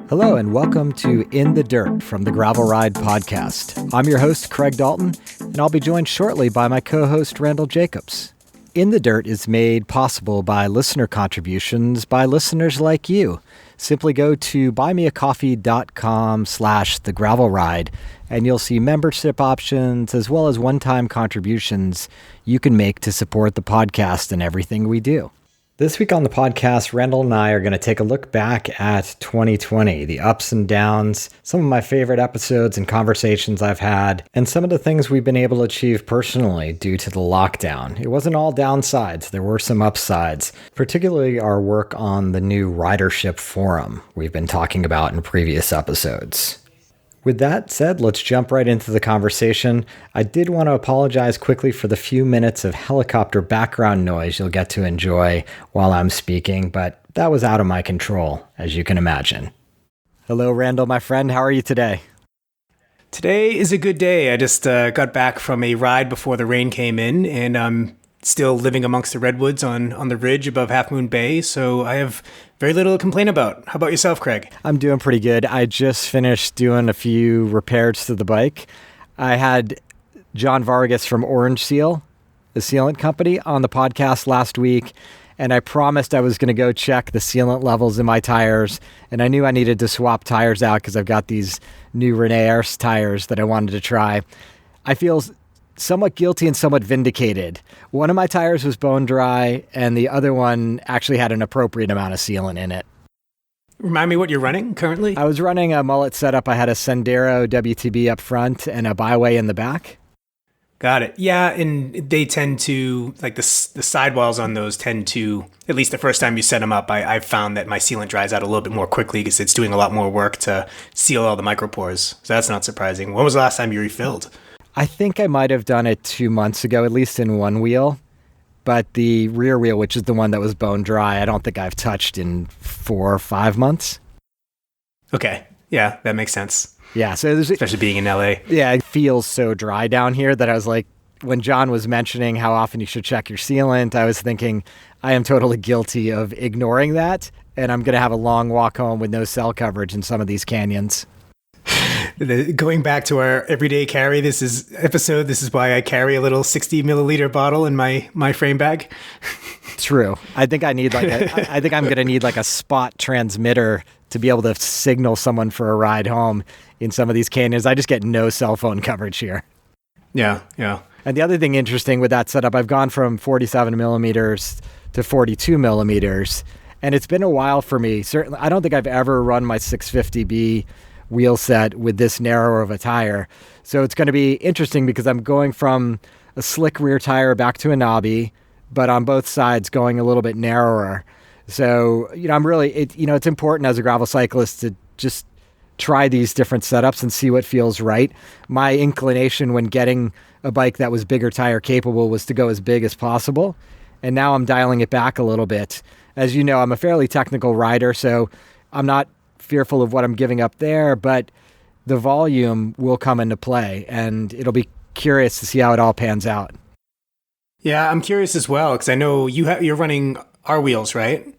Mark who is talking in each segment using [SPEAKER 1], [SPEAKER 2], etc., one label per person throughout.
[SPEAKER 1] Hello and welcome to In the Dirt from the Gravel Ride podcast. I'm your host, Craig Dalton, and I'll be joined shortly by my co-host, Randall Jacobs. In the Dirt is made possible by listener contributions by listeners like you. Simply go to buymeacoffee.com/thegravelride and you'll see membership options as well as one-time contributions you can make to support the podcast and everything we do. This week on the podcast, Randall and I are going to take a look back at 2020, the ups and downs, some of my favorite episodes and conversations I've had, and some of the things we've been able to achieve personally due to the lockdown. It wasn't all downsides, there were some upsides, particularly our work on the new Ridership forum we've been talking about in previous episodes. With that said, let's jump right into the conversation. I did want to apologize quickly for the few minutes of helicopter background noise you'll get to enjoy while I'm speaking, but that was out of my control, as you can imagine. Hello, Randall, my friend. How are you today?
[SPEAKER 2] Today is a good day. I just got back from a ride before the rain came in, and I'm still living amongst the redwoods on the ridge above Half Moon Bay, so I have very little to complain about. How about yourself, Craig?
[SPEAKER 1] I'm doing pretty good. I just finished doing a few repairs to the bike. I had John Vargas from Orange Seal, the sealant company, on the podcast last week, and I promised I was going to go check the sealant levels in my tires, and I knew I needed to swap tires out because I've got these new Rene tires that I wanted to try. I feel somewhat guilty and somewhat vindicated. One of my tires was bone dry, and the other one actually had an appropriate amount of sealant in it.
[SPEAKER 2] Remind me what you're running currently?
[SPEAKER 1] I was running a mullet setup. I had a Sendero WTB up front and a Byway in the back.
[SPEAKER 2] Got it. Yeah, and they tend to, like the sidewalls on those tend to, at least the first time you set them up, I've found that my sealant dries out a little bit more quickly because it's doing a lot more work to seal all the micropores. So that's not surprising. When was the last time you refilled?
[SPEAKER 1] I think I might have done it 2 months ago, at least in one wheel. But the rear wheel, which is the one that was bone dry, I don't think I've touched in 4 or 5 months.
[SPEAKER 2] Okay. Yeah, that makes sense.
[SPEAKER 1] Yeah. So
[SPEAKER 2] especially being in LA.
[SPEAKER 1] Yeah, it feels so dry down here that I was like, when John was mentioning how often you should check your sealant, I was thinking I am totally guilty of ignoring that. And I'm going to have a long walk home with no cell coverage in some of these canyons.
[SPEAKER 2] Going back to our everyday carry, this is why I carry a little 60 milliliter bottle in my frame bag.
[SPEAKER 1] True. I think I'm going to need like a spot transmitter to be able to signal someone for a ride home in some of these canyons. I just get no cell phone coverage here.
[SPEAKER 2] Yeah.
[SPEAKER 1] And the other thing interesting with that setup, I've gone from 47 millimeters to 42 millimeters, and it's been a while for me. Certainly, I don't think I've ever run my 650B wheel set with this narrow of a tire. So it's going to be interesting because I'm going from a slick rear tire back to a knobby, but on both sides going a little bit narrower. So, it's important as a gravel cyclist to just try these different setups and see what feels right. My inclination when getting a bike that was bigger tire capable was to go as big as possible. And now I'm dialing it back a little bit. As you know, I'm a fairly technical rider, so I'm not fearful of what I'm giving up there, but the volume will come into play, and it'll be curious to see how it all pans out.
[SPEAKER 2] Yeah, I'm curious as well, because I know you're running our wheels, right?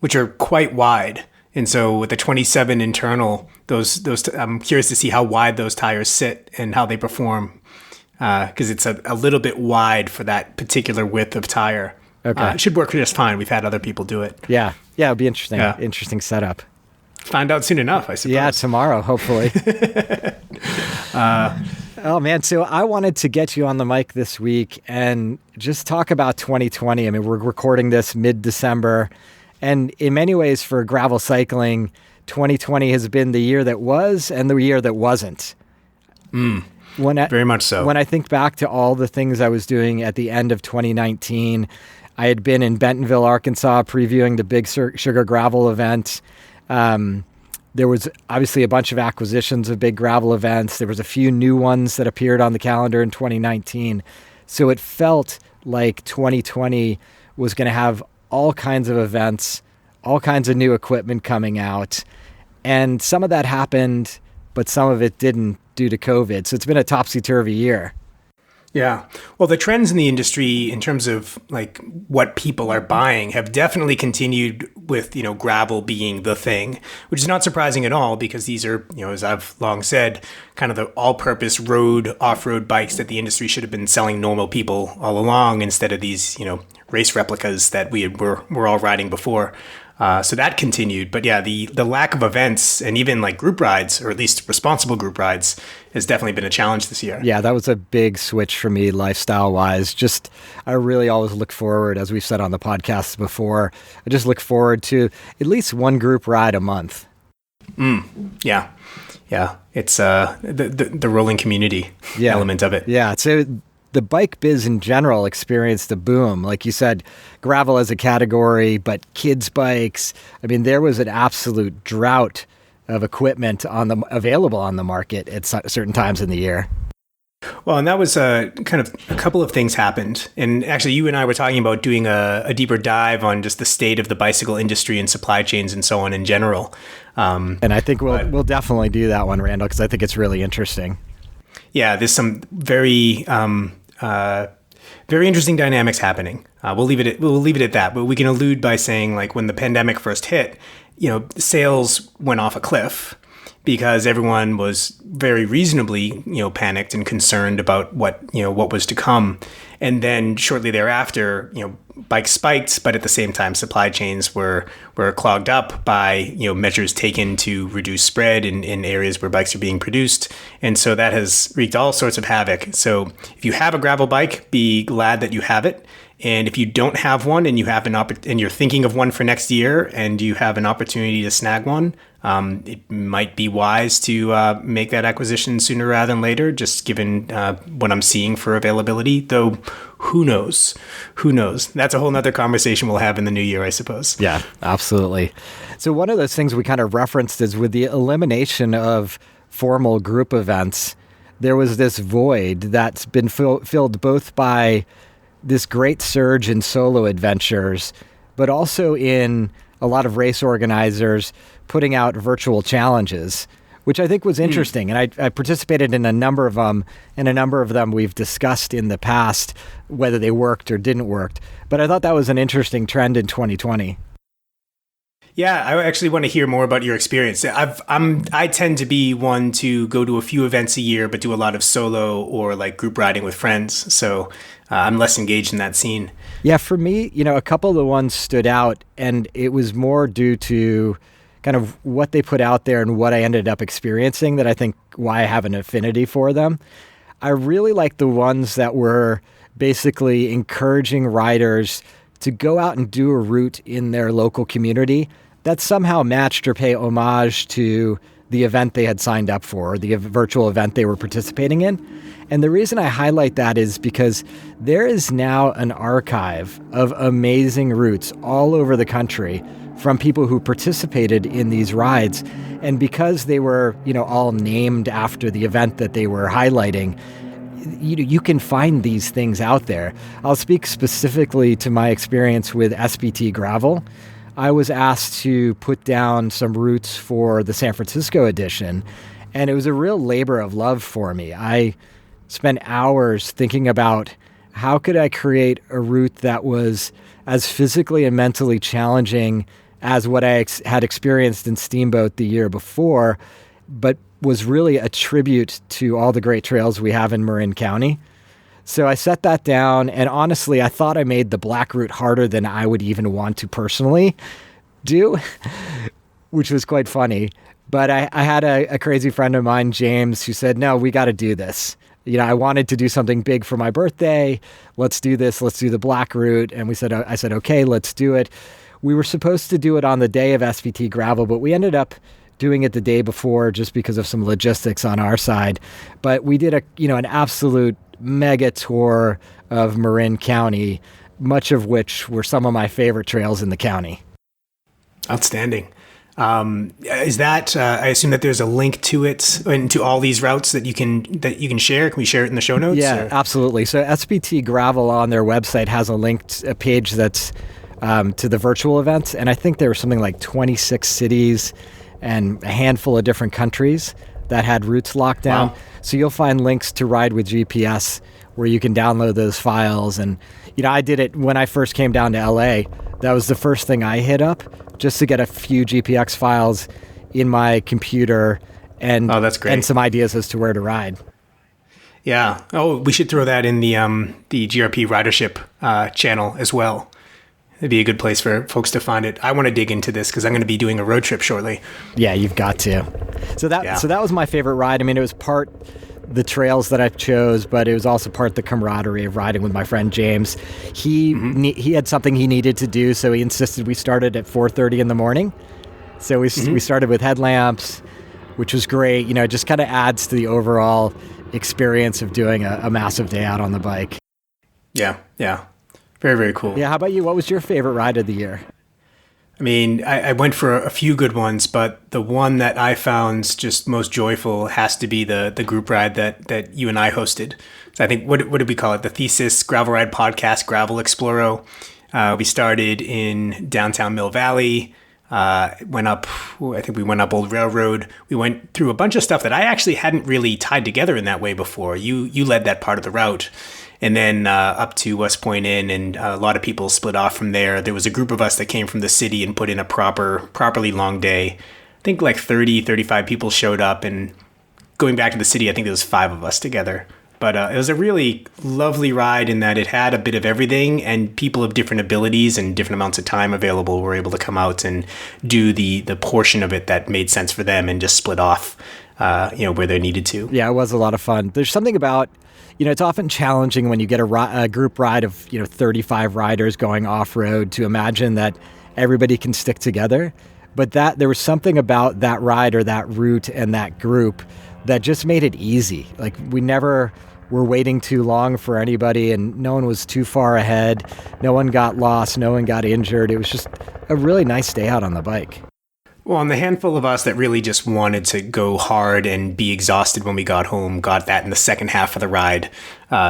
[SPEAKER 2] Which are quite wide. And so with the 27 internal, those I'm curious to see how wide those tires sit and how they perform, because it's a little bit wide for that particular width of tire.
[SPEAKER 1] Okay.
[SPEAKER 2] It should work just fine. We've had other people do it.
[SPEAKER 1] Yeah, it'll be interesting.
[SPEAKER 2] Yeah.
[SPEAKER 1] Interesting setup.
[SPEAKER 2] Find out soon enough, I suppose.
[SPEAKER 1] Yeah, tomorrow, hopefully. Oh, man. So I wanted to get you on the mic this week and just talk about 2020. I mean, we're recording this mid-December. And in many ways for gravel cycling, 2020 has been the year that was and the year that wasn't.
[SPEAKER 2] Very much so.
[SPEAKER 1] When I think back to all the things I was doing at the end of 2019, I had been in Bentonville, Arkansas, previewing the Big Sugar Gravel event. There was obviously a bunch of acquisitions of big gravel events. There was a few new ones that appeared on the calendar in 2019. So it felt like 2020 was going to have all kinds of events, all kinds of new equipment coming out. And some of that happened, but some of it didn't due to COVID. So it's been a topsy-turvy year.
[SPEAKER 2] Yeah. Well, the trends in the industry in terms of like what people are buying have definitely continued with, gravel being the thing, which is not surprising at all because these are, as I've long said, kind of the all-purpose road, off-road bikes that the industry should have been selling normal people all along instead of these, race replicas that were all riding before. So that continued. But yeah, the lack of events and even like group rides, or at least responsible group rides, has definitely been a challenge this year.
[SPEAKER 1] Yeah, that was a big switch for me lifestyle-wise. Just, I really always look forward, as we've said on the podcast before, I just look forward to at least one group ride a month.
[SPEAKER 2] Yeah. It's the rolling community element of it.
[SPEAKER 1] Yeah, so the bike biz in general experienced a boom. Like you said, gravel as a category, but kids' bikes. I mean, there was an absolute drought of equipment available on the market at certain times in the year.
[SPEAKER 2] Well, and that was kind of a couple of things happened. And actually, you and I were talking about doing a deeper dive on just the state of the bicycle industry and supply chains and so on in general.
[SPEAKER 1] And I think we'll definitely do that one, Randall, because I think it's really interesting.
[SPEAKER 2] Yeah, there's some very interesting dynamics happening. We'll leave it at that. But we can allude by saying, like, when the pandemic first hit, sales went off a cliff because everyone was very reasonably, panicked and concerned about what was to come. And then shortly thereafter, bikes spiked, but at the same time, supply chains were clogged up by, measures taken to reduce spread in areas where bikes are being produced. And so that has wreaked all sorts of havoc. So if you have a gravel bike, be glad that you have it. And if you don't have one and you have and you're thinking of one for next year and you have an opportunity to snag one, it might be wise to make that acquisition sooner rather than later, just given what I'm seeing for availability. Though, who knows? Who knows? That's a whole nother conversation we'll have in the new year, I suppose.
[SPEAKER 1] Yeah, absolutely. So one of those things we kind of referenced is with the elimination of formal group events, there was this void that's been filled both by this great surge in solo adventures, but also in a lot of race organizers putting out virtual challenges, which I think was interesting. And I participated in a number of them, and a number of them we've discussed in the past, whether they worked or didn't work. But I thought that was an interesting trend in 2020.
[SPEAKER 2] Yeah, I actually want to hear more about your experience. I tend to be one to go to a few events a year, but do a lot of solo or like group riding with friends. So I'm less engaged in that scene.
[SPEAKER 1] Yeah, for me, a couple of the ones stood out, and it was more due to kind of what they put out there and what I ended up experiencing that I think why I have an affinity for them. I really like the ones that were basically encouraging riders to go out and do a route in their local community that somehow matched or pay homage to the event they had signed up for, or the virtual event they were participating in. And the reason I highlight that is because there is now an archive of amazing routes all over the country from people who participated in these rides. And because they were, all named after the event that they were highlighting, you can find these things out there. I'll speak specifically to my experience with SBT Gravel. I was asked to put down some routes for the San Francisco edition, and it was a real labor of love for me. I spent hours thinking about how could I create a route that was as physically and mentally challenging as what I had experienced in Steamboat the year before, but was really a tribute to all the great trails we have in Marin County. So I set that down, and honestly, I thought I made the black route harder than I would even want to personally do, which was quite funny. But I had a crazy friend of mine, James, who said, no, we got to do this. I wanted to do something big for my birthday. Let's do this. Let's do the black route. And I said, okay, let's do it. We were supposed to do it on the day of SVT Gravel, but we ended up doing it the day before just because of some logistics on our side. But we did an absolute mega tour of Marin County, much of which were some of my favorite trails in the county.
[SPEAKER 2] Outstanding. Is that I assume that there's a link to it and to all these routes that you can share? Can we share it in the show notes?
[SPEAKER 1] Yeah, absolutely. So SBT Gravel on their website has a page that's to the virtual events, and I think there were something like 26 cities and a handful of different countries that had routes locked down. Wow. So you'll find links to Ride with GPS where you can download those files. And, I did it when I first came down to LA. That was the first thing I hit up just to get a few GPX files in my computer and
[SPEAKER 2] Oh, that's great.
[SPEAKER 1] and some ideas as to where to ride.
[SPEAKER 2] Yeah. Oh, we should throw that in the GRP Ridership channel as well. It'd be a good place for folks to find it. I want to dig into this because I'm going to be doing a road trip shortly.
[SPEAKER 1] Yeah, you've got to. So that was my favorite ride. I mean, it was part the trails that I chose, but it was also part the camaraderie of riding with my friend James. He had something he needed to do, so he insisted we started at 4:30 in the morning. So we started with headlamps, which was great. You know, it just kind of adds to the overall experience of doing a massive day out on the bike.
[SPEAKER 2] Yeah. Very, very cool.
[SPEAKER 1] Yeah, how about you? What was your favorite ride of the year?
[SPEAKER 2] I mean, I went for a few good ones, but the one that I found just most joyful has to be the group ride that you and I hosted. So I think, what did we call it? The Thesis Gravel Ride Podcast, Gravel Exploro. We started in downtown Mill Valley, went up Old Railroad. We went through a bunch of stuff that I actually hadn't really tied together in that way before. You led that part of the route. And then up to West Point Inn, and a lot of people split off from there. There was a group of us that came from the city and put in a properly long day. I think like 30, 35 people showed up, and going back to the city, I think there was 5 of us together. But it was a really lovely ride in that it had a bit of everything, and people of different abilities and different amounts of time available were able to come out and do the portion of it that made sense for them and just split off, where they needed to.
[SPEAKER 1] Yeah, it was a lot of fun. There's something about, it's often challenging when you get a group ride of, 35 riders going off-road to imagine that everybody can stick together. But there was something about that ride or that route and that group that just made it easy. Like, we never were waiting too long for anybody, and no one was too far ahead. No one got lost. No one got injured. It was just a really nice day out on the bike.
[SPEAKER 2] Well, and the handful of us that really just wanted to go hard and be exhausted when we got home got that in the second half of the ride.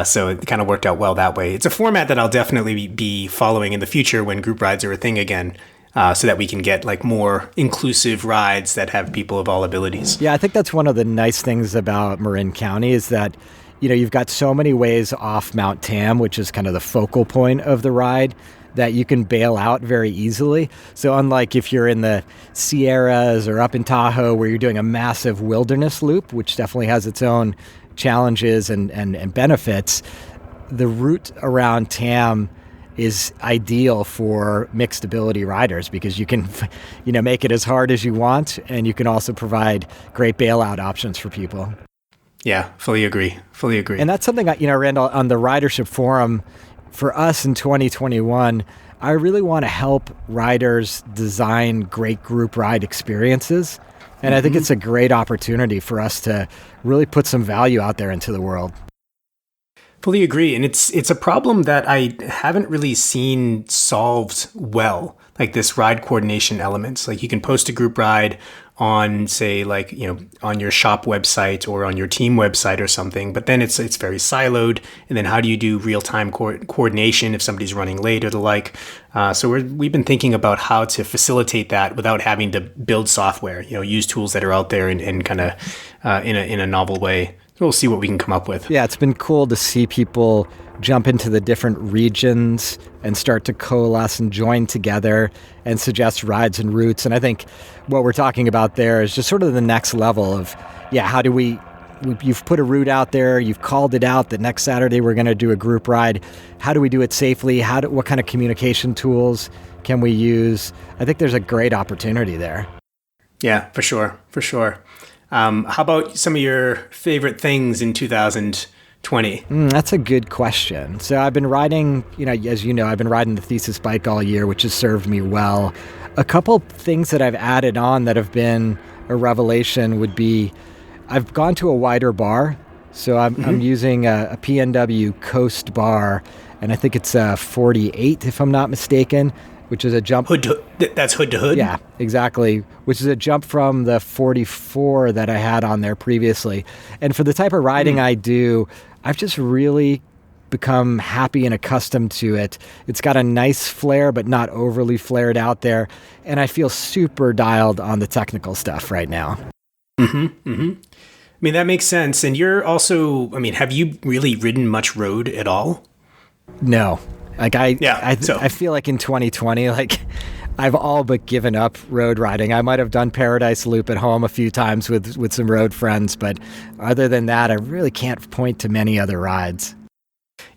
[SPEAKER 2] So it kind of worked out well that way. It's a format that I'll definitely be following in the future when group rides are a thing again, so that we can get like more inclusive rides that have people of all abilities.
[SPEAKER 1] Yeah, I think that's one of the nice things about Marin County is that, you've got so many ways off Mount Tam, which is kind of the focal point of the ride, that you can bail out very easily. So unlike if you're in the Sierras or up in Tahoe where you're doing a massive wilderness loop, which definitely has its own challenges and benefits, the route around Tam is ideal for mixed ability riders because you can, make it as hard as you want, and you can also provide great bailout options for people.
[SPEAKER 2] Yeah, fully agree.
[SPEAKER 1] And that's something, Randall, on the Ridership Forum, for us in 2021, I really want to help riders design great group ride experiences. And I think it's a great opportunity for us to really put some value out there into the world.
[SPEAKER 2] Fully agree. And it's a problem that I haven't really seen solved well, like this ride coordination elements. Like, you can post a group ride on, say, like, on your shop website or on your team website or something, but then it's very siloed. And then how do you do real-time coordination if somebody's running late or the like? So we've been thinking about how to facilitate that without having to build software, use tools that are out there and kind of in a novel way. We'll see what we can come up with.
[SPEAKER 1] Yeah, it's been cool to see people jump into the different regions and start to coalesce and join together and suggest rides and routes. And I think what we're talking about there is just sort of the next level of, how do you've put a route out there, you've called it out that next Saturday we're going to do a group ride. How do we do it safely? What kind of communication tools can we use? I think there's a great opportunity there.
[SPEAKER 2] Yeah, for sure. How about some of your favorite things in 2020?
[SPEAKER 1] That's a good question. So I've been riding, as you know, I've been riding the Thesis bike all year, which has served me well. A couple things that I've added on that have been a revelation would be I've gone to a wider bar. So I'm using a PNW Coast bar, and I think it's a 48, if I'm not mistaken, which is a jump.
[SPEAKER 2] That's hood to hood?
[SPEAKER 1] Yeah, exactly, which is a jump from the 44 that I had on there previously. And for the type of riding I do, I've just really become happy and accustomed to it. It's got a nice flare, but not overly flared out there. And I feel super dialed on the technical stuff right now.
[SPEAKER 2] I mean, that makes sense. And you're also, have you really ridden much road at all?
[SPEAKER 1] No. Like I feel like in 2020, like I've all but given up road riding. I might have done Paradise Loop at home a few times with some road friends, but other than that, I really can't point to many other rides.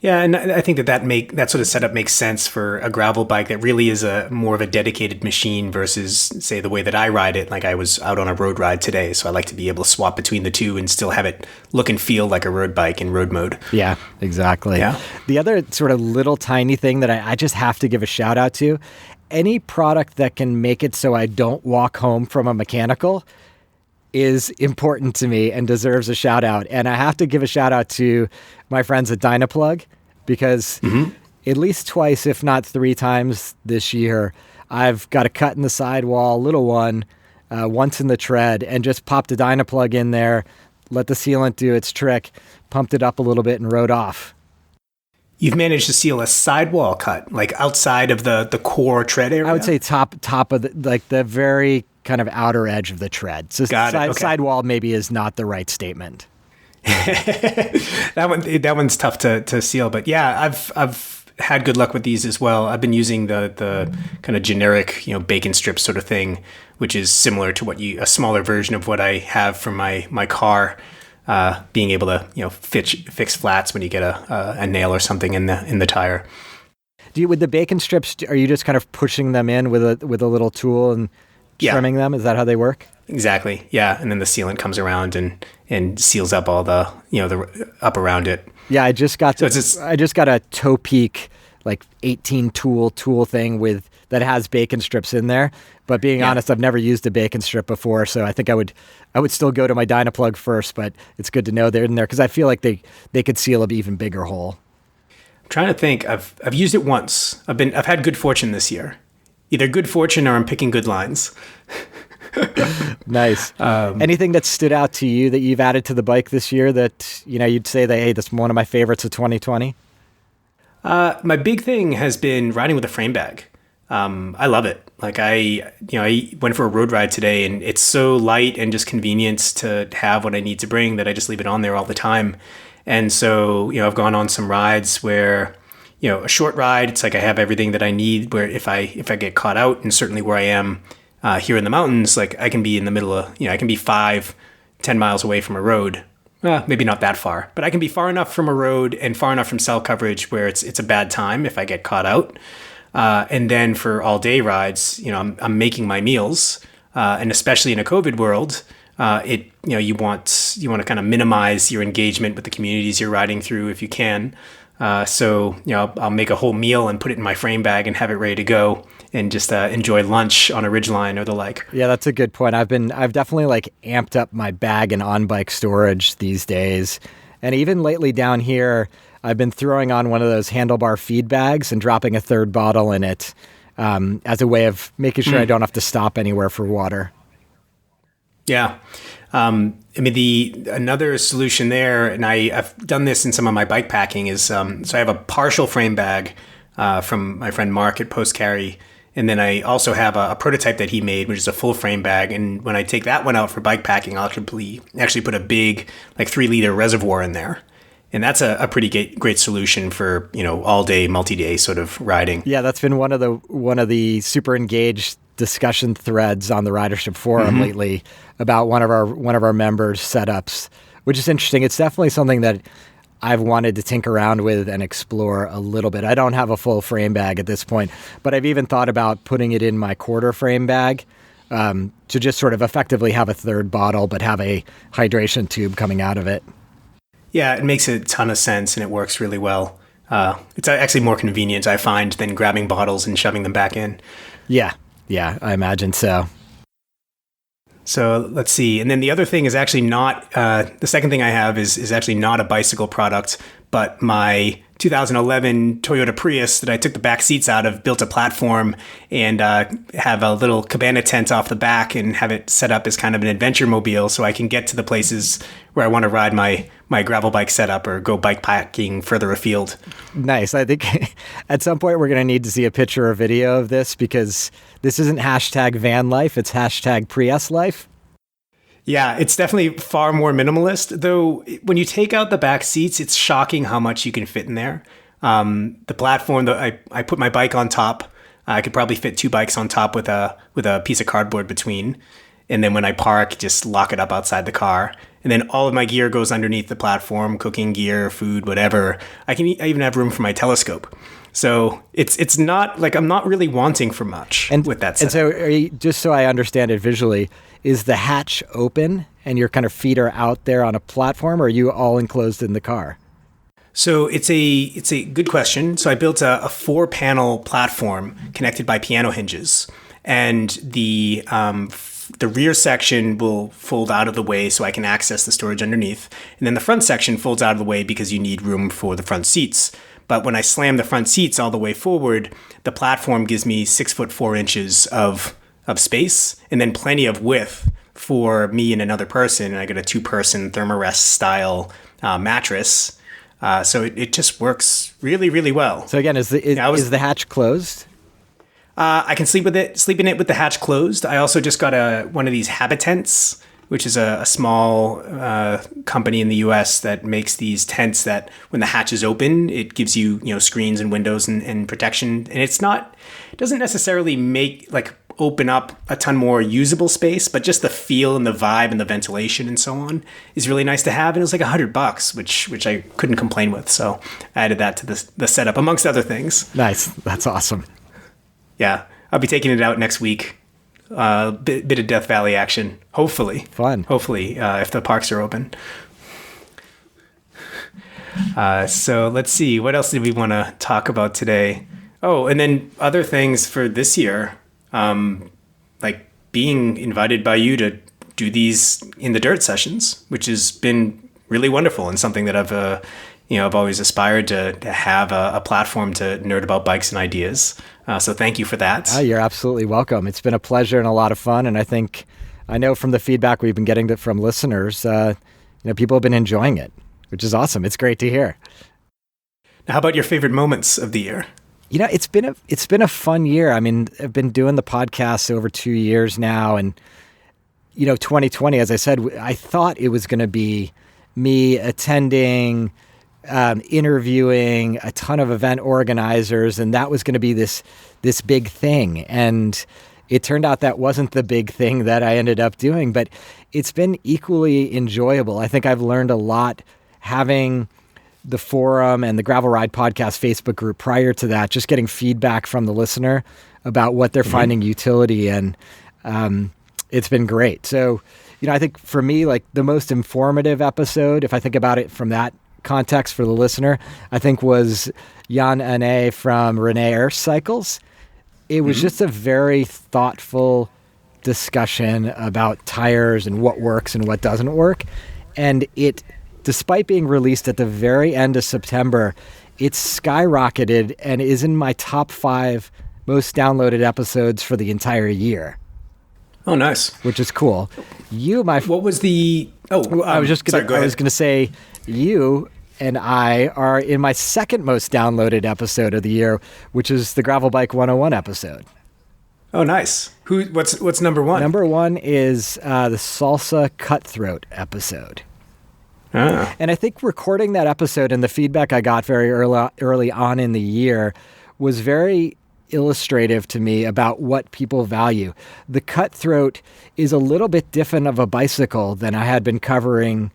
[SPEAKER 2] Yeah, and I think that sort of setup makes sense for a gravel bike that really is a more of a dedicated machine versus, say, the way that I ride it. Like I was out on a road ride today, so I like to be able to swap between the two and still have it look and feel like a road bike in road mode.
[SPEAKER 1] Yeah, exactly.
[SPEAKER 2] Yeah.
[SPEAKER 1] The other sort of little tiny thing that I just have to give a shout out to, any product that can make it so I don't walk home from a mechanical is important to me and deserves a shout out. And I have to give a shout out to my friends at Dynaplug because at least twice, if not 3 times this year, I've got a cut in the sidewall, little one, once in the tread, and just popped a Dynaplug in there, let the sealant do its trick, pumped it up a little bit and rode off.
[SPEAKER 2] You've managed to seal a sidewall cut, like outside of the core tread area?
[SPEAKER 1] I would say top of the very kind of outer edge of the tread. So sidewall maybe is not the right statement.
[SPEAKER 2] That one's tough to seal, but yeah, I've had good luck with these as well. I've been using the kind of generic, bacon strip sort of thing, which is similar to a smaller version of what I have from my car. Being able to fix flats when you get a nail or something in the tire.
[SPEAKER 1] With the bacon strips, are you just kind of pushing them in with a little tool and trimming them? Is that how they work?
[SPEAKER 2] Exactly. Yeah, and then the sealant comes around and seals up all the up around it.
[SPEAKER 1] Yeah, I just got a Toe Peak like 18 tool thing that has bacon strips in there. But being honest, I've never used a bacon strip before, so I think I would still go to my Dynaplug first. But it's good to know they're in there because I feel like they could seal an even bigger hole.
[SPEAKER 2] I'm trying to think. I've used it once. I've had good fortune this year. Either good fortune or I'm picking good lines.
[SPEAKER 1] Nice. Anything that stood out to you that you've added to the bike this year that you'd say that, hey, this is one of my favorites of 2020?
[SPEAKER 2] My big thing has been riding with a frame bag. I love it. Like I went for a road ride today and it's so light and just convenient to have what I need to bring that I just leave it on there all the time. And so, I've gone on some rides where, a short ride, it's like I have everything that I need where if I get caught out, and certainly where I am here in the mountains, like I can be in the middle of, I can be 5-10 miles away from a road. Maybe not that far, but I can be far enough from a road and far enough from cell coverage where it's a bad time if I get caught out. And then for all day rides, I'm making my meals, and especially in a COVID world, you want to kind of minimize your engagement with the communities you're riding through if you can. So I'll make a whole meal and put it in my frame bag and have it ready to go and just enjoy lunch on a ridgeline or the like.
[SPEAKER 1] Yeah, that's a good point. I've definitely like amped up my bag and on-bike storage these days. And even lately down here, I've been throwing on one of those handlebar feed bags and dropping a third bottle in it as a way of making sure I don't have to stop anywhere for water. Yeah.
[SPEAKER 2] Another solution there, and I've done this in some of my bike packing, is so I have a partial frame bag from my friend Mark at Post Carry, and then I also have a prototype that he made, which is a full frame bag. And when I take that one out for bike packing, I'll actually put a big, like 3-liter reservoir in there. And that's a pretty great solution for, all day, multi-day sort of riding.
[SPEAKER 1] Yeah, that's been one of the super engaged discussion threads on the Ridership forum lately about one of our members' setups, which is interesting. It's definitely something that I've wanted to tinker around with and explore a little bit. I don't have a full frame bag at this point, but I've even thought about putting it in my quarter frame bag to just sort of effectively have a third bottle, but have a hydration tube coming out of it.
[SPEAKER 2] Yeah, it makes a ton of sense and it works really well. It's actually more convenient, I find, than grabbing bottles and shoving them back in.
[SPEAKER 1] Yeah, I imagine so.
[SPEAKER 2] So let's see. And then the other thing is actually not, the second thing I have is actually not a bicycle product, but my 2011 Toyota Prius that I took the back seats out of, built a platform and have a little cabana tent off the back and have it set up as kind of an adventure mobile so I can get to the places where I want to ride my gravel bike setup or go bike packing further afield.
[SPEAKER 1] Nice. I think at some point we're going to need to see a picture or video of this because this isn't hashtag van life, it's hashtag Prius life.
[SPEAKER 2] Yeah, it's definitely far more minimalist, though when you take out the back seats, it's shocking how much you can fit in there. The platform, I put my bike on top, I could probably fit 2 bikes on top with a piece of cardboard between. And then when I park, just lock it up outside the car. And then all of my gear goes underneath the platform, cooking gear, food, whatever. I even have room for my telescope. So it's not like I'm not really wanting for much with that setup.
[SPEAKER 1] And so just so I understand it visually, is the hatch open and your kind of feet are out there on a platform, or are you all enclosed in the car?
[SPEAKER 2] So it's a good question. So I built a 4-panel platform connected by piano hinges, and the rear section will fold out of the way so I can access the storage underneath, and then the front section folds out of the way because you need room for the front seats. But when I slam the front seats all the way forward, the platform gives me 6'4" of space, and then plenty of width for me and another person. And I got a 2-person Thermarest style mattress. So it just works really, really well.
[SPEAKER 1] So again, is the hatch closed?
[SPEAKER 2] I can sleep in it with the hatch closed. I also just got one of these Habitents, which is a small company in the U.S. that makes these tents that when the hatch is open, it gives you screens and windows and protection. And it doesn't necessarily open up a ton more usable space, but just the feel and the vibe and the ventilation and so on is really nice to have. And it was like $100, which I couldn't complain with. So I added that to the setup amongst other things.
[SPEAKER 1] Nice. That's awesome.
[SPEAKER 2] Yeah. I'll be taking it out next week. Bit of Death Valley action. Hopefully.
[SPEAKER 1] Fun.
[SPEAKER 2] Hopefully, if the parks are open. So let's see. What else did we want to talk about today? Oh, and then other things for this year. Like being invited by you to do these in the dirt sessions, which has been really wonderful and something that I've always aspired to have a platform to nerd about bikes and ideas. So thank you for that.
[SPEAKER 1] You're absolutely welcome. It's been a pleasure and a lot of fun. And I know from the feedback we've been getting from listeners, people have been enjoying it, which is awesome. It's great to hear.
[SPEAKER 2] Now, how about your favorite moments of the year?
[SPEAKER 1] It's been a fun year. I mean, I've been doing the podcast over 2 years now, and 2020, as I said, I thought it was going to be me attending, interviewing a ton of event organizers, and that was going to be this big thing. And it turned out that wasn't the big thing that I ended up doing, but it's been equally enjoyable. I think I've learned a lot having the forum and the Gravel Ride Podcast Facebook group prior to that, just getting feedback from the listener about what they're finding utility in. It's been great. So, I think for me, like the most informative episode, if I think about it from that context for the listener, I think was Jan Ane from Renee Air Cycles. It was just a very thoughtful discussion about tires and what works and what doesn't work. And despite being released at the very end of September, it's skyrocketed and is in my top 5 most downloaded episodes for the entire year.
[SPEAKER 2] Oh, nice.
[SPEAKER 1] Which is cool.
[SPEAKER 2] What was the... Oh,
[SPEAKER 1] I was going to say, you and I are in my second most downloaded episode of the year, which is the Gravel Bike 101 episode.
[SPEAKER 2] Oh, nice. What's number 1?
[SPEAKER 1] Number 1 is the Salsa Cutthroat episode.
[SPEAKER 2] Ah.
[SPEAKER 1] And I think recording that episode and the feedback I got very early on in the year was very illustrative to me about what people value. The Cutthroat is a little bit different of a bicycle than I had been covering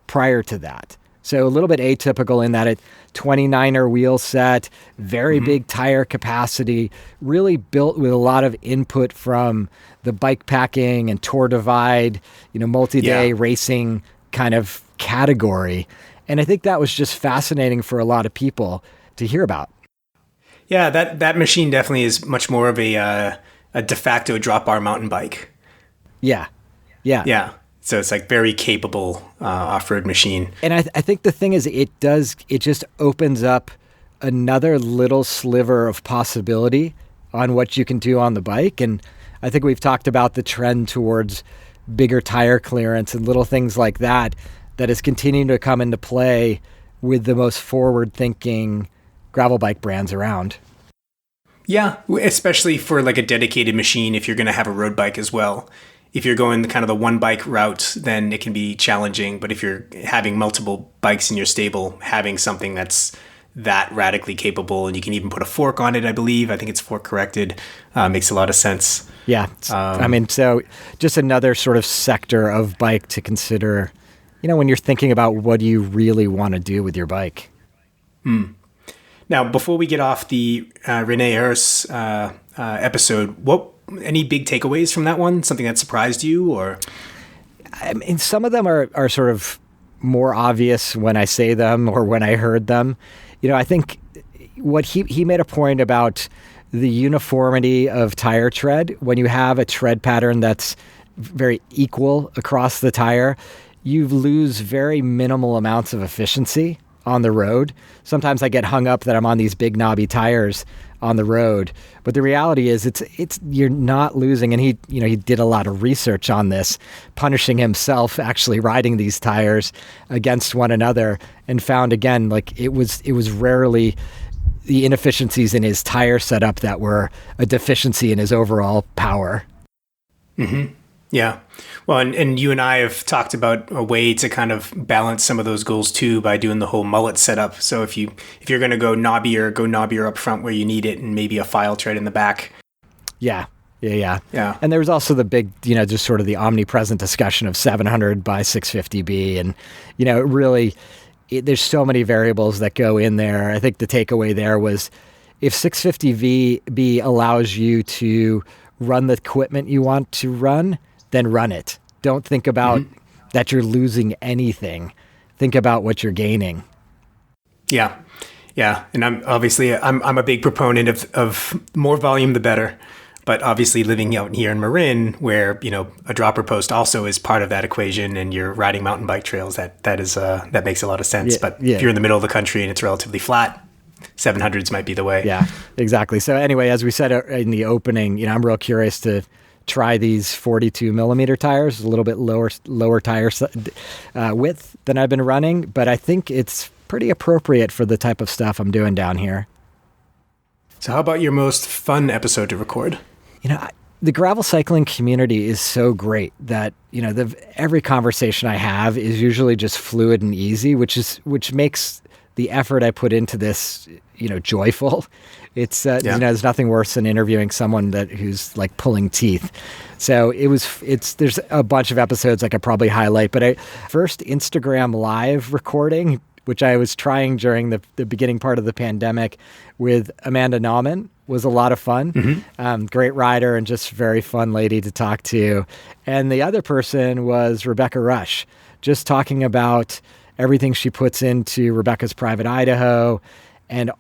[SPEAKER 1] prior to that. So a little bit atypical in that 29er wheel set, very big tire capacity, really built with a lot of input from the bike packing and Tour Divide, multi-day racing kind of category. And I think that was just fascinating for a lot of people to hear about.
[SPEAKER 2] Yeah, that machine definitely is much more of a de facto drop bar mountain bike.
[SPEAKER 1] Yeah.
[SPEAKER 2] So it's like very capable off-road machine.
[SPEAKER 1] And I think the thing is it just opens up another little sliver of possibility on what you can do on the bike. And I think we've talked about the trend towards bigger tire clearance and little things like that is continuing to come into play with the most forward-thinking gravel bike brands around.
[SPEAKER 2] Yeah, especially for like a dedicated machine if you're going to have a road bike as well. If you're going the kind of the one bike route, then it can be challenging. But if you're having multiple bikes in your stable, having something that's that radically capable, and you can even put a fork on it, I believe. I think it's fork corrected. Makes a lot of sense.
[SPEAKER 1] Yeah. So just another sort of sector of bike to consider, when you're thinking about what do you really want to do with your bike.
[SPEAKER 2] Now, before we get off the Renee Harris episode, any big takeaways from that one? Something that surprised you, or?
[SPEAKER 1] I mean, some of them are sort of more obvious when I say them or when I heard them. I think what he made a point about the uniformity of tire tread. When you have a tread pattern that's very equal across the tire, you lose very minimal amounts of efficiency on the road. Sometimes I get hung up that I'm on these big knobby tires on the road, but the reality is it's you're not losing. And he did a lot of research on this, punishing himself actually riding these tires against one another, and found again, like it was rarely the inefficiencies in his tire setup that were a deficiency in his overall power.
[SPEAKER 2] Mm-hmm. Yeah. Well, and you and I have talked about a way to kind of balance some of those goals too by doing the whole mullet setup. So if you're going to go knobbier up front where you need it, and maybe a file tread in the back.
[SPEAKER 1] Yeah. And there was also the big, just sort of the omnipresent discussion of 700 by 650B. And, there's so many variables that go in there. I think the takeaway there was if 650B allows you to run the equipment you want to run, then run it. Don't think about that you're losing anything. Think about what you're gaining. Yeah.
[SPEAKER 2] And I'm a big proponent of more volume, the better. But obviously living out here in Marin, where, a dropper post also is part of that equation, and you're riding mountain bike trails, that makes a lot of sense. But if you're in the middle of the country and it's relatively flat, 700s might be the way.
[SPEAKER 1] Yeah, exactly. So anyway, as we said in the opening, I'm real curious to try these 42 millimeter tires, a little bit lower tire width than I've been running, but I think it's pretty appropriate for the type of stuff I'm doing down here.
[SPEAKER 2] So how about your most fun episode to record?
[SPEAKER 1] The gravel cycling community is so great that, every conversation I have is usually just fluid and easy, which makes the effort I put into this, joyful. It's, there's nothing worse than interviewing someone who's like pulling teeth. So there's a bunch of episodes I could probably highlight, but first Instagram live recording, which I was trying during the beginning part of the pandemic with Amanda Nauman, was a lot of fun. Mm-hmm. Great rider and just very fun lady to talk to. And the other person was Rebecca Rush, just talking about everything she puts into Rebecca's Private Idaho and,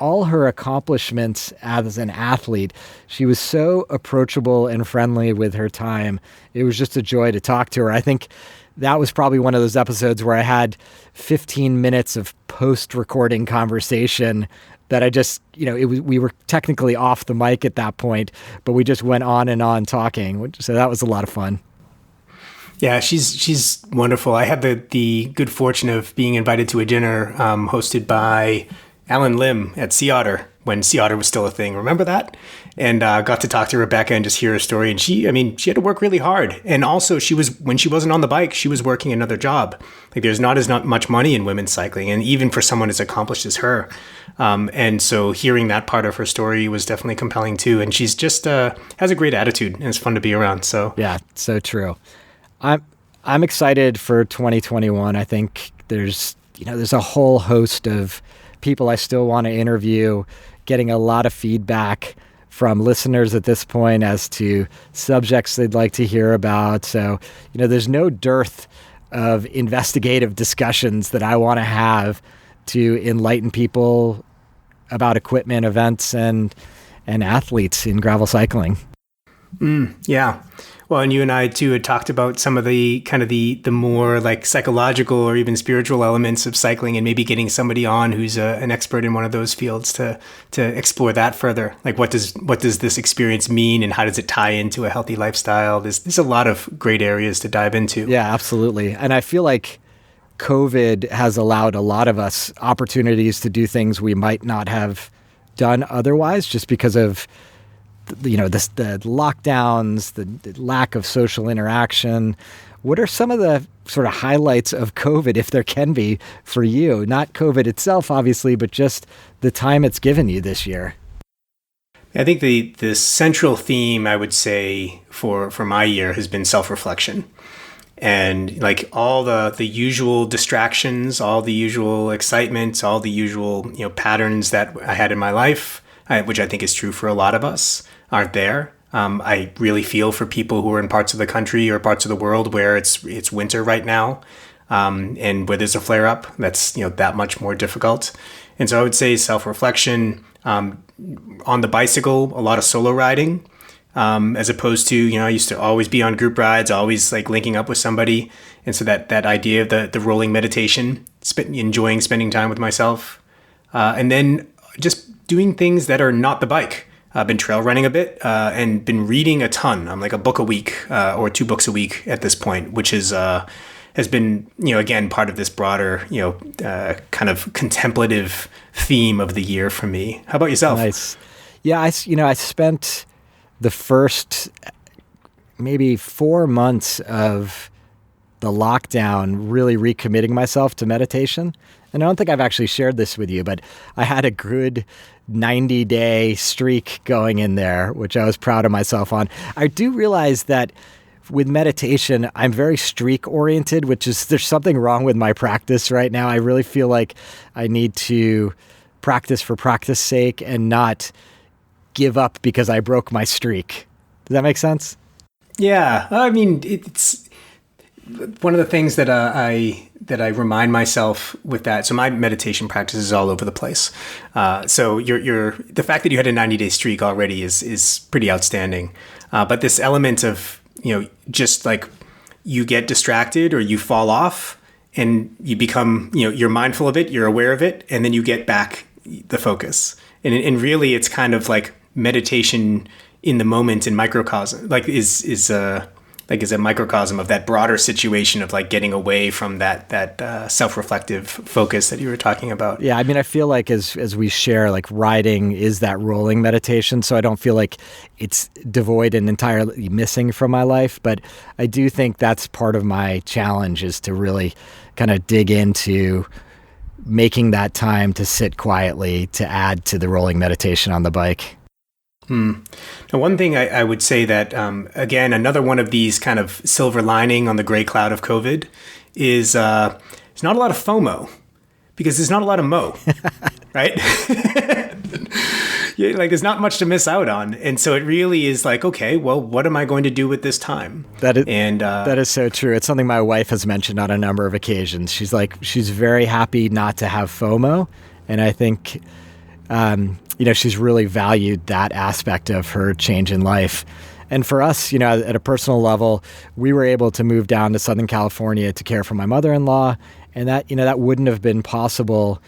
[SPEAKER 1] all her accomplishments as an athlete. She was so approachable and friendly with her time. It was just a joy to talk to her. I think that was probably one of those episodes where I had 15 minutes of post-recording conversation that I just, we were technically off the mic at that point, but we just went on and on talking. So that was a lot of fun.
[SPEAKER 2] Yeah, she's wonderful. I had the good fortune of being invited to a dinner hosted by Alan Lim at Sea Otter when Sea Otter was still a thing. Remember that? And got to talk to Rebecca and just hear her story. And she had to work really hard. And also when she wasn't on the bike, she was working another job. Like there's not as much money in women's cycling. And even for someone as accomplished as her. And so hearing that part of her story was definitely compelling too. And she's just has a great attitude and it's fun to be around. So
[SPEAKER 1] yeah, so true. I'm excited for 2021. I think there's a whole host of people I still want to interview, getting a lot of feedback from listeners at this point as to subjects they'd like to hear about. So, there's no dearth of investigative discussions that I want to have to enlighten people about equipment, events, and athletes in gravel cycling.
[SPEAKER 2] Yeah. Well, and you and I too had talked about some of the kind of the more like psychological or even spiritual elements of cycling, and maybe getting somebody on who's an expert in one of those fields to explore that further. Like what does this experience mean, and how does it tie into a healthy lifestyle? There's a lot of great areas to dive into.
[SPEAKER 1] Yeah, absolutely. And I feel like COVID has allowed a lot of us opportunities to do things we might not have done otherwise, just because of the lockdowns, the lack of social interaction. What are some of the sort of highlights of COVID, if there can be, for you? Not COVID itself, obviously, but just the time it's given you this year.
[SPEAKER 2] I think the central theme, I would say, for my year has been self-reflection. And like all the usual distractions, all the usual excitement, all the usual patterns that I had in my life, which I think is true for a lot of us, aren't there. I really feel for people who are in parts of the country or parts of the world where it's winter right now, and where there's a flare up. That's that much more difficult. And so I would say self-reflection. On the bicycle, a lot of solo riding, as opposed to, I used to always be on group rides, always like linking up with somebody. And so that idea of the rolling meditation, enjoying spending time with myself, and then just doing things that are not the bike. I've been trail running a bit, and been reading a ton. I'm like a book a week, or 2 books a week at this point, which is, has been, again, part of this broader, kind of contemplative theme of the year for me. How about yourself?
[SPEAKER 1] Nice. Yeah, I spent the first maybe 4 months of the lockdown really recommitting myself to meditation. And I don't think I've actually shared this with you, but I had a good 90-day streak going in there, which I was proud of myself on. I do realize that with meditation, I'm very streak oriented, there's something wrong with my practice right now. I really feel like I need to practice for practice sake and not give up because I broke my streak. Does that make sense? Yeah.
[SPEAKER 2] I mean, it's one of the things that I remind myself with that. So my meditation practice is all over the place. So the fact that you had a 90-day streak already is pretty outstanding. But this element of, just like you get distracted or you fall off and you become, you're mindful of it, you're aware of it, and then you get back the focus. And really it's kind of like meditation in the moment in microcosm, like is a microcosm of that broader situation of like getting away from that self-reflective focus that you were talking about.
[SPEAKER 1] Yeah, I mean, I feel like as we share, like riding is that rolling meditation, so I don't feel like it's devoid and entirely missing from my life, but I do think that's part of my challenge is to really kind of dig into making that time to sit quietly to add to the rolling meditation on the bike.
[SPEAKER 2] Now, one thing I would say that, again, another one of these kind of silver lining on the gray cloud of COVID is there's not a lot of FOMO because there's not a lot of Mo, right? Yeah, like there's not much to miss out on. And so it really is like, okay, well, what am I going to do with this time? That
[SPEAKER 1] is so true. It's something my wife has mentioned on a number of occasions. She's like, she's very happy not to have FOMO. And I think, she's really valued that aspect of her change in life. And for us, at a personal level, we were able to move down to Southern California to care for my mother-in-law. And that wouldn't have been possible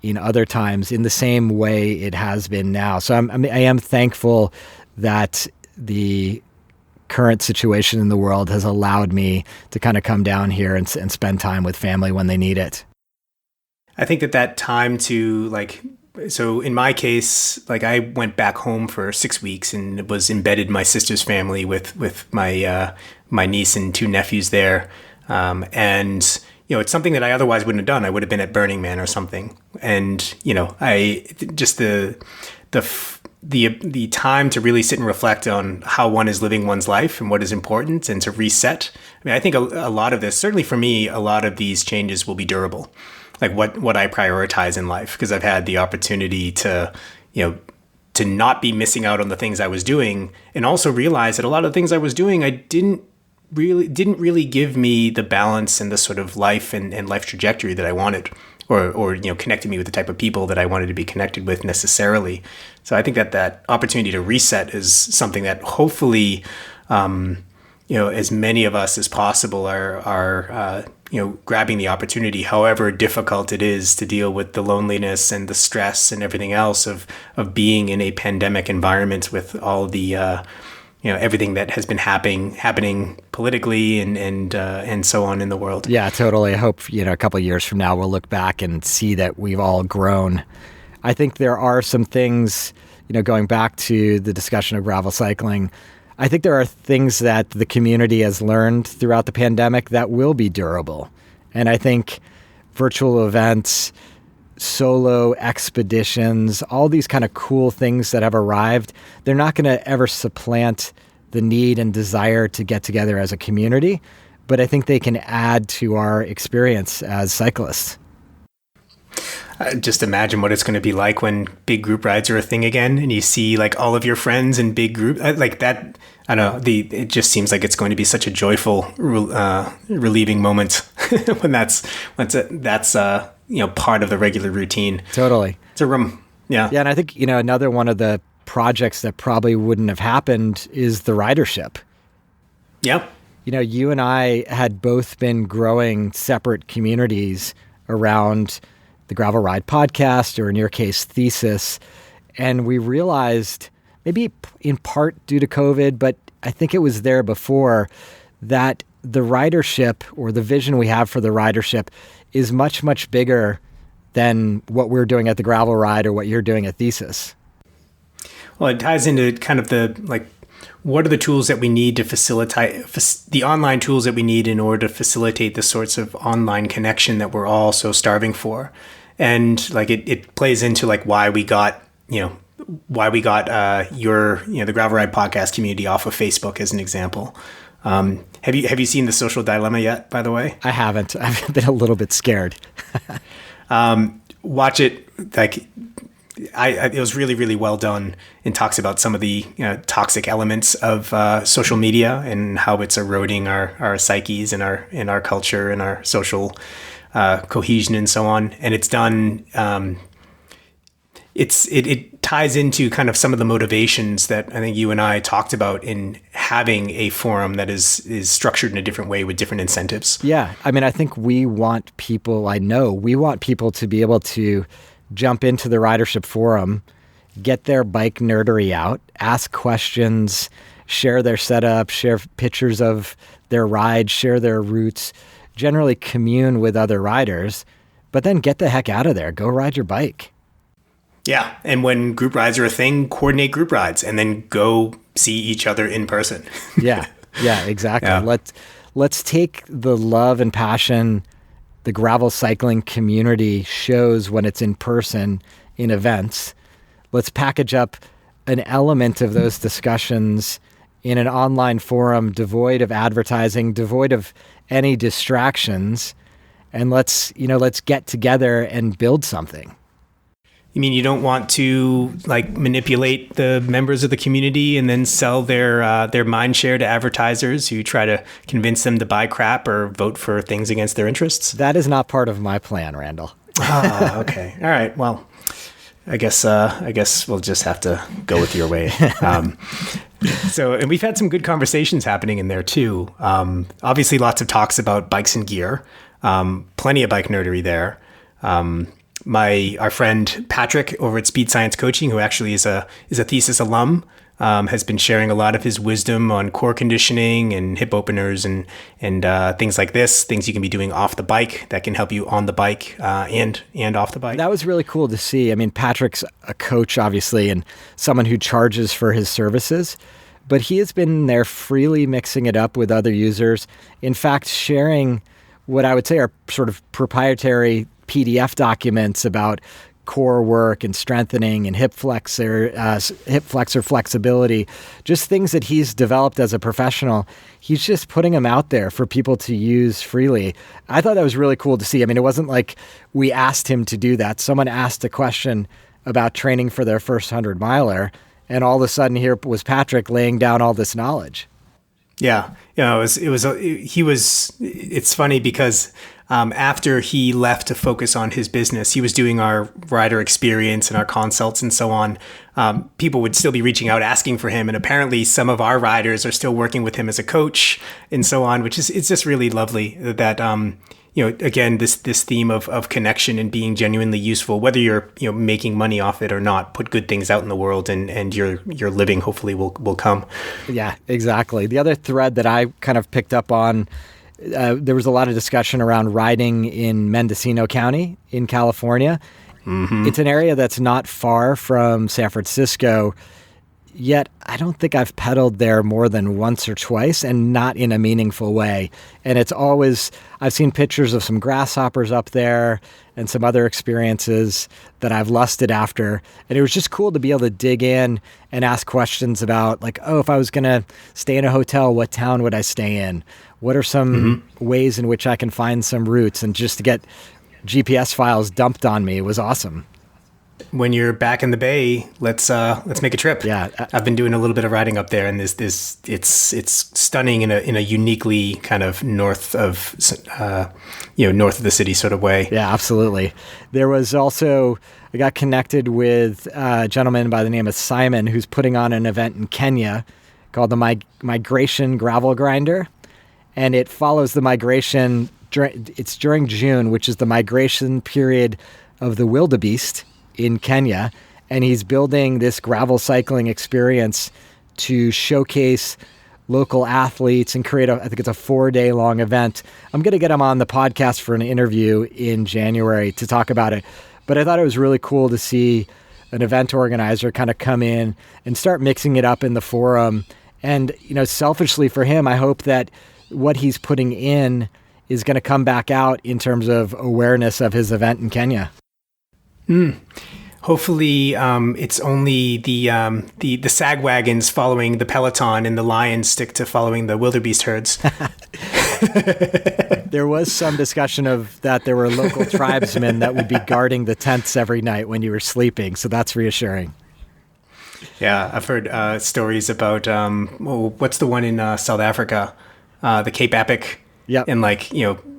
[SPEAKER 1] in other times in the same way it has been now. So I am thankful that the current situation in the world has allowed me to kind of come down here and spend time with family when they need it.
[SPEAKER 2] I think that time to so in my case, I went back home for 6 weeks and was embedded in my sister's family with my niece and 2 nephews there. And it's something that I otherwise wouldn't have done. I would have been at Burning Man or something. And, I just the time to really sit and reflect on how one is living one's life and what is important and to reset. I mean, I think a lot of this, certainly for me, a lot of these changes will be durable. Like what I prioritize in life, because I've had the opportunity to not be missing out on the things I was doing, and also realize that a lot of the things I was doing, I didn't really give me the balance and the sort of life and life trajectory that I wanted, or connected me with the type of people that I wanted to be connected with necessarily. So I think that opportunity to reset is something that hopefully, as many of us as possible are grabbing the opportunity, however difficult it is to deal with the loneliness and the stress and everything else of being in a pandemic environment with all the everything that has been happening politically and so on in the world.
[SPEAKER 1] Yeah, totally. I hope a couple of years from now we'll look back and see that we've all grown. I think there are some things going back to the discussion of gravel cycling, I think there are things that the community has learned throughout the pandemic that will be durable. And I think virtual events, solo expeditions, all these kind of cool things that have arrived, they're not going to ever supplant the need and desire to get together as a community. But I think they can add to our experience as cyclists.
[SPEAKER 2] Just imagine what it's going to be like when big group rides are a thing again, and you see like all of your friends in big group like that. I don't know. It just seems like it's going to be such a joyful, relieving moment when that's part of the regular routine.
[SPEAKER 1] Totally.
[SPEAKER 2] It's a room. Yeah.
[SPEAKER 1] Yeah, and I think another one of the projects that probably wouldn't have happened is the Ridership.
[SPEAKER 2] Yep.
[SPEAKER 1] You and I had both been growing separate communities around the Gravel Ride podcast, or in your case, Thesis. And we realized, maybe in part due to COVID, but I think it was there before, that the Ridership, or the vision we have for the Ridership, is much, much bigger than what we're doing at the Gravel Ride or what you're doing at Thesis.
[SPEAKER 2] Well, it ties into kind of what are the tools that we need to facilitate the online tools that we need in order to facilitate the sorts of online connection that we're all so starving for. And it plays into why we got the Gravel Ride podcast community off of Facebook as an example. Have you seen The Social Dilemma yet, by the way?
[SPEAKER 1] I haven't. I've been a little bit scared.
[SPEAKER 2] Watch it. It was really, really well done, and talks about some of the toxic elements of social media and how it's eroding our psyches and our culture and our social cohesion and so on. And it's done. It ties into kind of some of the motivations that I think you and I talked about in having a forum that is structured in a different way with different incentives.
[SPEAKER 1] Yeah, I mean, I think we want people to be able to jump into the Ridership forum, get their bike nerdery out, ask questions, share their setup, share pictures of their rides, share their routes, generally commune with other riders, but then get the heck out of there. Go ride your bike.
[SPEAKER 2] Yeah, and when group rides are a thing, coordinate group rides and then go see each other in person.
[SPEAKER 1] Yeah, exactly.
[SPEAKER 2] Yeah.
[SPEAKER 1] Let's take the love and passion the gravel cycling community shows when it's in person in events. Let's package up an element of those discussions in an online forum devoid of advertising, devoid of any distractions, and let's get together and build something.
[SPEAKER 2] You mean you don't want to manipulate the members of the community and then sell their mind share to advertisers who try to convince them to buy crap or vote for things against their interests?
[SPEAKER 1] That is not part of my plan, Randall.
[SPEAKER 2] Okay. All right. Well, I guess we'll just have to go with your way. And we've had some good conversations happening in there too. Obviously, lots of talks about bikes and gear. Plenty of bike nerdery there. Our friend Patrick over at Speed Science Coaching, who actually is a Thesis alum, has been sharing a lot of his wisdom on core conditioning and hip openers and things like this, things you can be doing off the bike that can help you on the bike and off the bike.
[SPEAKER 1] That was really cool to see. I mean, Patrick's a coach, obviously, and someone who charges for his services, but he has been there freely mixing it up with other users. In fact, sharing what I would say are sort of proprietary PDF documents about core work and strengthening and hip flexor flexibility, just things that he's developed as a professional. He's just putting them out there for people to use freely. I thought that was really cool to see. I mean, it wasn't like we asked him to do that. Someone asked a question about training for their first 100-miler, and all of a sudden here was Patrick laying down all this knowledge.
[SPEAKER 2] Yeah. It's funny because after he left to focus on his business, he was doing our rider experience and our consults and so on. People would still be reaching out, asking for him. And apparently some of our riders are still working with him as a coach and so on, it's just really lovely that, again, this theme of connection and being genuinely useful, whether you're, making money off it or not, put good things out in the world and your living hopefully will come.
[SPEAKER 1] Yeah, exactly. The other thread that I kind of picked up on, there was a lot of discussion around riding in Mendocino County in California. It's an area that's not far from San Francisco, yet I don't think I've pedaled there more than once or twice, and not in a meaningful way. And it's always, I've seen pictures of some grasshoppers up there and some other experiences that I've lusted after. And it was just cool to be able to dig in and ask questions about, like, oh, if I was going to stay in a hotel, what town would I stay in? What are some ways in which I can find some routes? And just to get GPS files dumped on me, it was awesome.
[SPEAKER 2] When you're back in the Bay, let's make a trip.
[SPEAKER 1] Yeah,
[SPEAKER 2] I've been doing a little bit of riding up there, and it's stunning in a uniquely kind of north of the city sort of way.
[SPEAKER 1] Yeah, absolutely. There was also, I got connected with a gentleman by the name of Simon, who's putting on an event in Kenya called the Migration Gravel Grinder, and it follows the migration. It's during June, which is the migration period of the wildebeest in Kenya, and he's building this gravel cycling experience to showcase local athletes and create I think it's a 4-day long event. I'm going to get him on the podcast for an interview in January to talk about it. But I thought it was really cool to see an event organizer kind of come in and start mixing it up in the forum. And, selfishly for him, I hope that what he's putting in is going to come back out in terms of awareness of his event in Kenya.
[SPEAKER 2] Hopefully, it's only the sag wagons following the peloton, and the lions stick to following the wildebeest herds.
[SPEAKER 1] There was some discussion of that there were local tribesmen that would be guarding the tents every night when you were sleeping, so that's reassuring.
[SPEAKER 2] Yeah, I've heard stories about what's the one in South Africa, the Cape Epic.
[SPEAKER 1] Yep.
[SPEAKER 2] And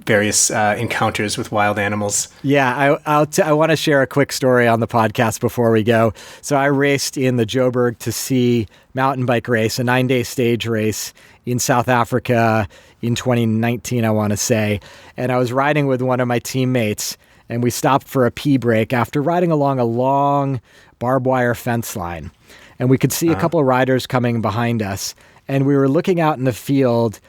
[SPEAKER 2] various encounters with wild animals.
[SPEAKER 1] Yeah, I want to share a quick story on the podcast before we go. So I raced in the Joburg to Sea mountain bike race, a 9-day stage race in South Africa in 2019, I want to say. And I was riding with one of my teammates, and we stopped for a pee break after riding along a long barbed wire fence line. And we could see a couple of riders coming behind us. And we were looking out in the field,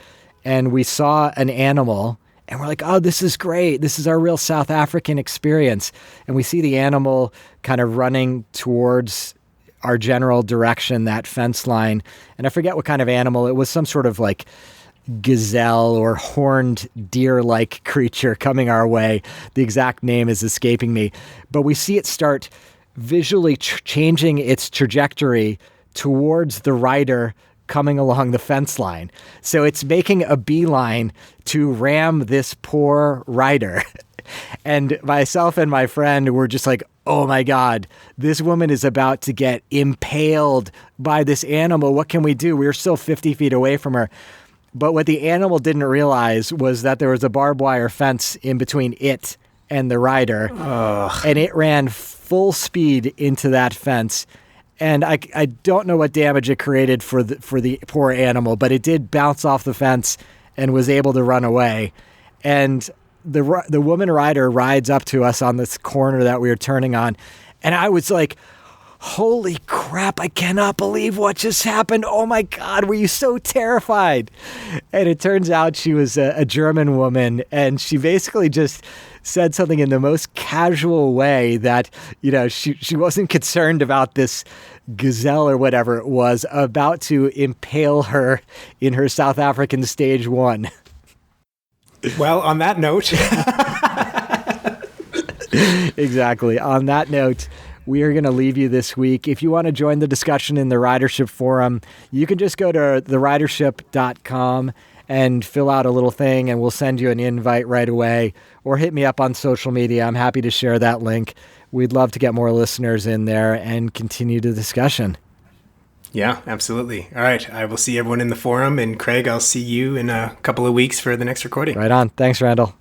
[SPEAKER 1] and we saw an animal, and we're like, oh, this is great. This is our real South African experience. And we see the animal kind of running towards our general direction, that fence line. And I forget what kind of animal. It was some sort of like gazelle or horned deer-like creature coming our way. The exact name is escaping me. But we see it start visually changing its trajectory towards the rider coming along the fence line. So it's making a beeline to ram this poor rider. And myself and my friend were just like, oh my God, this woman is about to get impaled by this animal. What can we do? We were still 50 feet away from her. But what the animal didn't realize was that there was a barbed wire fence in between it and the rider.
[SPEAKER 2] Ugh.
[SPEAKER 1] And it ran full speed into that fence. And I don't know what damage it created for the poor animal, but it did bounce off the fence and was able to run away. And the woman rider rides up to us on this corner that we were turning on. And I was like, holy crap, I cannot believe what just happened. Oh my God, were you so terrified? And it turns out she was a German woman, and she basically just said something in the most casual way that, she wasn't concerned about this gazelle or whatever it was about to impale her in her South African stage 1.
[SPEAKER 2] Well, on that note.
[SPEAKER 1] Exactly. On that note, we are going to leave you this week. If you want to join the discussion in the Ridership forum, you can just go to theridership.com and fill out a little thing, and we'll send you an invite right away, or hit me up on social media. I'm happy to share that link. We'd love to get more listeners in there and continue the discussion.
[SPEAKER 2] Yeah, absolutely. All right. I will see everyone in the forum, and Craig, I'll see you in a couple of weeks for the next recording.
[SPEAKER 1] Right on. Thanks, Randall.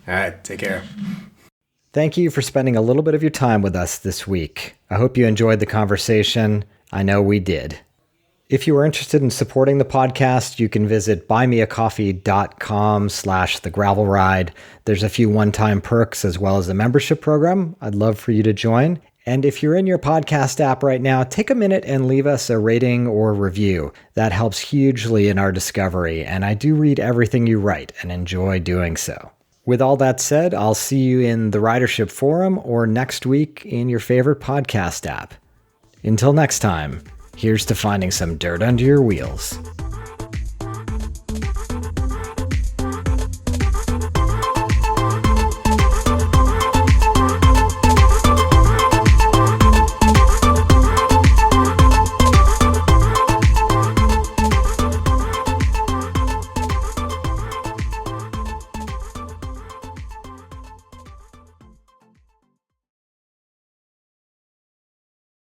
[SPEAKER 2] All right. Take care.
[SPEAKER 1] Thank you for spending a little bit of your time with us this week. I hope you enjoyed the conversation. I know we did. If you are interested in supporting the podcast, you can visit buymeacoffee.com/thegravelride. There's a few one-time perks as well as a membership program. I'd love for you to join. And if you're in your podcast app right now, take a minute and leave us a rating or review. That helps hugely in our discovery, and I do read everything you write and enjoy doing so. With all that said, I'll see you in the Ridership forum or next week in your favorite podcast app. Until next time, here's to finding some dirt under your wheels.